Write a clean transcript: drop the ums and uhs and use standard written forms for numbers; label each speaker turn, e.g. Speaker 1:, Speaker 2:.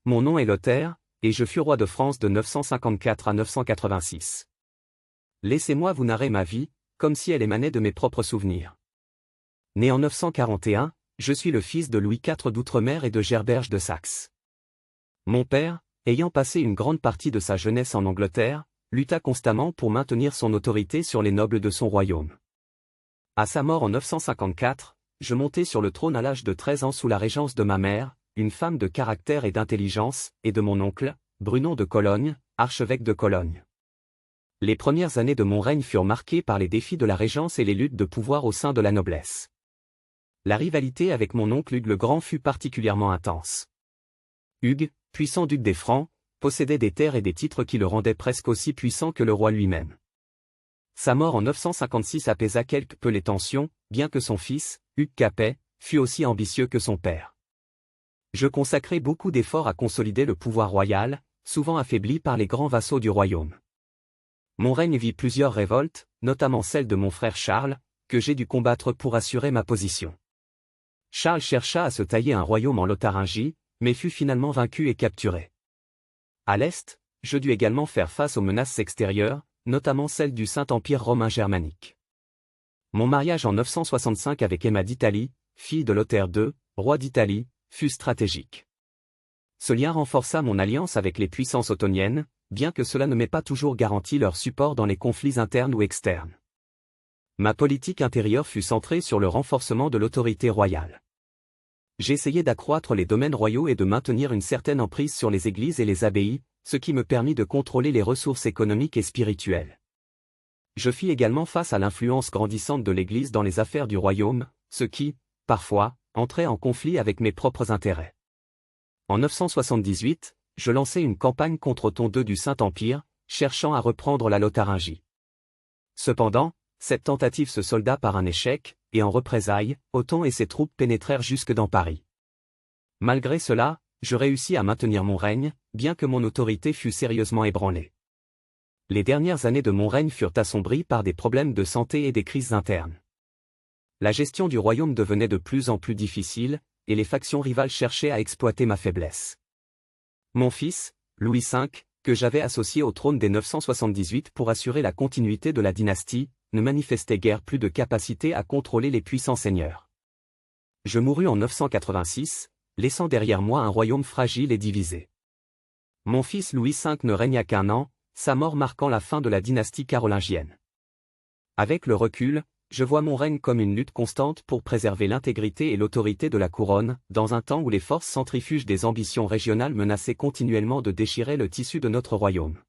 Speaker 1: Mon nom est Lothaire, et je fus roi de France de 954 à 986. Laissez-moi vous narrer ma vie, comme si elle émanait de mes propres souvenirs. Né en 941, je suis le fils de Louis IV d'Outre-mer et de Gerberge de Saxe. Mon père, ayant passé une grande partie de sa jeunesse en Angleterre, lutta constamment pour maintenir son autorité sur les nobles de son royaume. À sa mort en 954, je montai sur le trône à l'âge de 13 ans sous la régence de ma mère, une femme de caractère et d'intelligence, et de mon oncle, Brunon de Cologne, archevêque de Cologne. Les premières années de mon règne furent marquées par les défis de la régence et les luttes de pouvoir au sein de la noblesse. La rivalité avec mon oncle Hugues le Grand fut particulièrement intense. Hugues, puissant duc des Francs, possédait des terres et des titres qui le rendaient presque aussi puissant que le roi lui-même. Sa mort en 956 apaisa quelque peu les tensions, bien que son fils, Hugues Capet, fût aussi ambitieux que son père. Je consacrai beaucoup d'efforts à consolider le pouvoir royal, souvent affaibli par les grands vassaux du royaume. Mon règne vit plusieurs révoltes, notamment celle de mon frère Charles, que j'ai dû combattre pour assurer ma position. Charles chercha à se tailler un royaume en Lotharingie, mais fut finalement vaincu et capturé. À l'Est, je dus également faire face aux menaces extérieures, notamment celles du Saint-Empire romain germanique. Mon mariage en 965 avec Emma d'Italie, fille de Lothaire II, roi d'Italie, fut stratégique. Ce lien renforça mon alliance avec les puissances ottoniennes, bien que cela ne m'ait pas toujours garanti leur support dans les conflits internes ou externes. Ma politique intérieure fut centrée sur le renforcement de l'autorité royale. J'essayais d'accroître les domaines royaux et de maintenir une certaine emprise sur les églises et les abbayes, ce qui me permit de contrôler les ressources économiques et spirituelles. Je fis également face à l'influence grandissante de l'Église dans les affaires du royaume, ce qui, parfois, entrait en conflit avec mes propres intérêts. En 978, je lançai une campagne contre Othon II du Saint-Empire, cherchant à reprendre la Lotharingie. Cependant, cette tentative se solda par un échec, et en représailles, Othon et ses troupes pénétrèrent jusque dans Paris. Malgré cela, je réussis à maintenir mon règne, bien que mon autorité fût sérieusement ébranlée. Les dernières années de mon règne furent assombries par des problèmes de santé et des crises internes. La gestion du royaume devenait de plus en plus difficile, et les factions rivales cherchaient à exploiter ma faiblesse. Mon fils, Louis V, que j'avais associé au trône dès 978 pour assurer la continuité de la dynastie, ne manifestait guère plus de capacité à contrôler les puissants seigneurs. Je mourus en 986, laissant derrière moi un royaume fragile et divisé. Mon fils Louis V ne régna qu'un an, sa mort marquant la fin de la dynastie carolingienne. Avec le recul, je vois mon règne comme une lutte constante pour préserver l'intégrité et l'autorité de la couronne, dans un temps où les forces centrifuges des ambitions régionales menaçaient continuellement de déchirer le tissu de notre royaume.